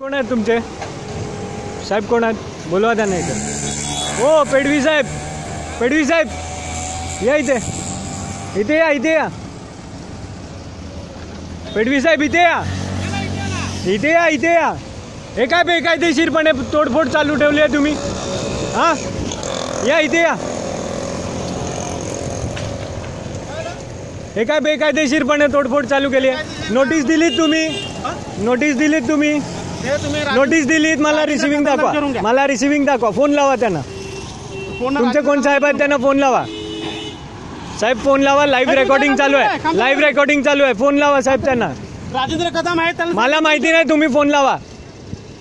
कोण आहेत तुमचे साहेब? कोण आहेत? बोलवा त्यांना इथं. हो पेडवी साहेब, पेडवी साहेब या इथे, इथे या, इथे या. पेडवी साहेब इथे या, इथे या, इथे या. हे काय बेकायदेशीरपणे तोडफोड चालू ठेवली आहे तुम्ही? हां या इथे या. हे काय बेकायदेशीरपणे तोडफोड चालू केली आहे? नोटीस दिलीत तुम्ही? नोटीस दिलीत तुम्ही? नोटीस दिलीत? मला रिसिव्हिंग दाखवा, मला रिसिव्हिंग दाखवा. फोन लावा त्यांना. तुमचे कोण साहेब आहेत त्यांना फोन लावा. साहेब फोन लावा. लाईव्ह रेकॉर्डिंग चालू आहे, लाईव्ह रेकॉर्डिंग चालू आहे. फोन लावा साहेब त्यांना. राजेंद्र कदम आहेत, मला माहिती नाही, तुम्ही फोन लावा.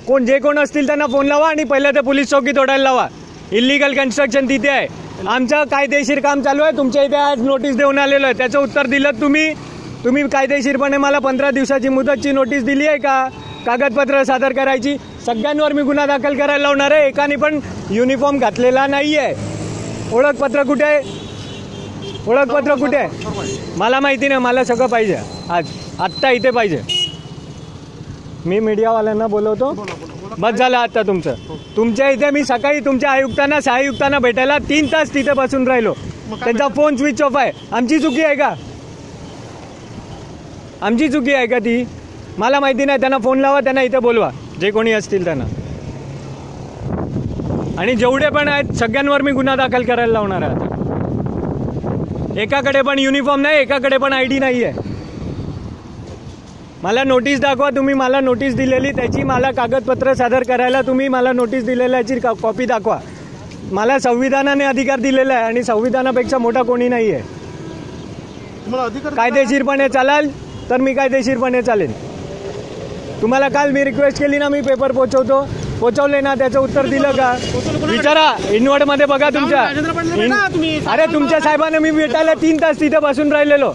कोण जे कोण असतील त्यांना फोन लावा आणि पहिल्या ते पोलीस चौकी तोडायला लावा. इलिगल कन्स्ट्रक्शन तिथे आहे. आमचं कायदेशीर काम चालू आहे. तुमच्या इथे आज नोटीस देऊन आलेलो आहे, त्याचं उत्तर दिलं तुम्ही. तुम्ही कायदेशीरपणे मला 15 दिवसाची मुदतची नोटीस दिली आहे का? कागदपत्र सादर करायची. सगळ्यांवर मी गुन्हा दाखल करायला लावणार आहे. एकाने पण युनिफॉर्म घातलेला नाही आहे. ओळखपत्र कुठे आहे? ओळखपत्र कुठे आहे? मला माहिती नाही, मला सगळं पाहिजे आज, आत्ता इथे पाहिजे. मी मीडियावाल्यांना बोलवतो. बस झालं आता तुमचं. तुमच्या इथे मी सकाळी तुमच्या आयुक्तांना सहायुक्तांना भेटायला 3 तास तिथे बसून राहिलो. त्यांचा फोन स्विच ऑफ आहे. आमची चुकी आहे का? आमची चुकी आहे का ती? मला माहिती नाही. त्यांना फोन लावा, त्यांना इथे बोलवा, जे कोणी असतील त्यांना. आणि जेवढे पण आहेत सगळ्यांवर मी गुन्हा दाखल करायला लावणार आहे आता. एकाकडे पण युनिफॉर्म नाही, एकाकडे पण ID नाही आहे. मला नोटीस दाखवा. तुम्ही मला नोटीस दिलेली त्याची मला कागदपत्र सादर करायला तुम्ही मला नोटीस दिलेल्याची कॉपी दाखवा. मला संविधानाने अधिकार दिलेला आहे आणि संविधानापेक्षा मोठा कोणी नाही आहे. कायदेशीरपणे चालाल तर मी कायदेशीरपणे चालेन. तुम्हाला काल मी रिक्वेस्ट केली ना, मी पेपर पोचवले ना, त्याचं उत्तर दिलं का? विचारा, इन्व्हर्टमध्ये बघा तुमच्या. अरे तुमच्या साहेबांना मी भेटायला 3 तास तिथे बसून राहिलेलो.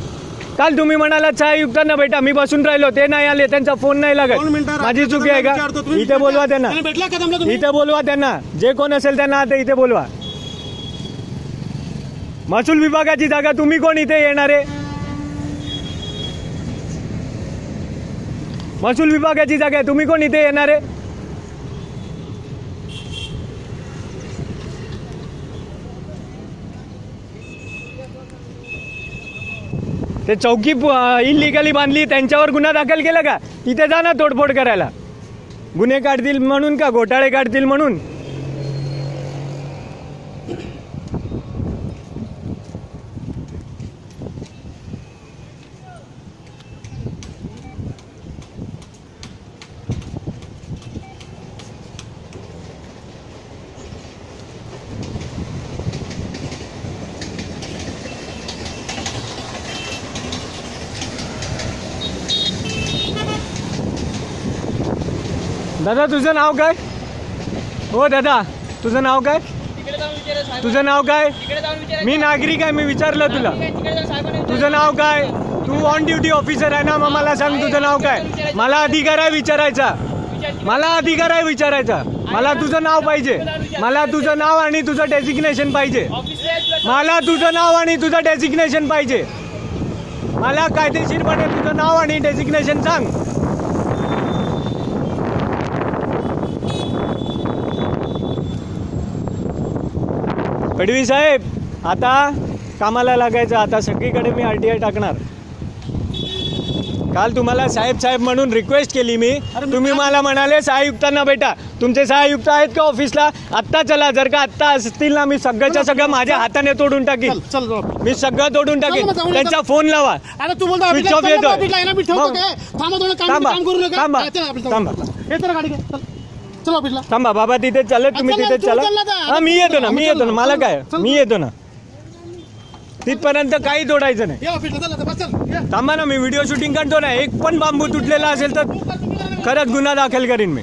काल तुम्ही म्हणाला सहायुक्तांना भेटा, मी बसून राहिलो, ते नाही आले, त्यांचा फोन नाही लागत. माझी चुकी आहे का? इथे बोलवा त्यांना, इथे बोलवा त्यांना. जे कोण असेल त्यांना आता इथे बोलवा. महसूल विभागाची जागा तुम्ही कोण इथे येणार आहे? महसूल विभागाची जागा आहे, तुम्ही कोण इथे येणार आहे? ते चौकी इलिगली बांधली, त्यांच्यावर गुन्हा दाखल केला का? तिथे जा ना तोडफोड करायला. गुन्हे काढतील म्हणून का? घोटाळे काढतील म्हणून? दादा तुझं नाव काय? हो दादा तुझं नाव काय? तुझं नाव काय? मी नागरिक आहे, मी विचारलं तुला. तुझं नाव काय? तू ऑन ड्युटी ऑफिसर आहे ना, मग मला सांग तुझं नाव काय? मला अधिकार आहे विचारायचा, मला अधिकार आहे विचारायचा. मला तुझं नाव पाहिजे, मला तुझं नाव आणि तुझं डेसिग्नेशन पाहिजे. मला तुझं नाव आणि तुझं डेसिग्नेशन पाहिजे. मला कायदेशीरपणे तुझं नाव आणि डेसिग्नेशन सांग. पेडवी साहेब आता कामाला लागायचं. आता सगळीकडे मी RTI टाकणार. काल तुम्हाला साहेब म्हणून रिक्वेस्ट केली मी, तुम्ही मला म्हणाले सहायुक्तांना भेटा. तुमचे सहायुक्त आहेत का ऑफिसला? आत्ता चला. जर का आत्ता असतील ना, मी सगळ्याच्या सगळं माझ्या हाताने तोडून टाकीन. मी सगळं तोडून टाकीन. त्यांचा फोन लावा. स्विच ऑफ येतो. थांबा बाबा, तिथे चालत, तुम्ही तिथे चला. हा मी येतो ना, मी येतो ना. मला काय, मी येतो ना. तिथपर्यंत काही तोडायचं नाही. थांबा ना, मी व्हिडिओ शूटिंग करतो ना. एक पण बांबू तुटलेला असेल तर खरंच गुन्हा दाखल करीन मी.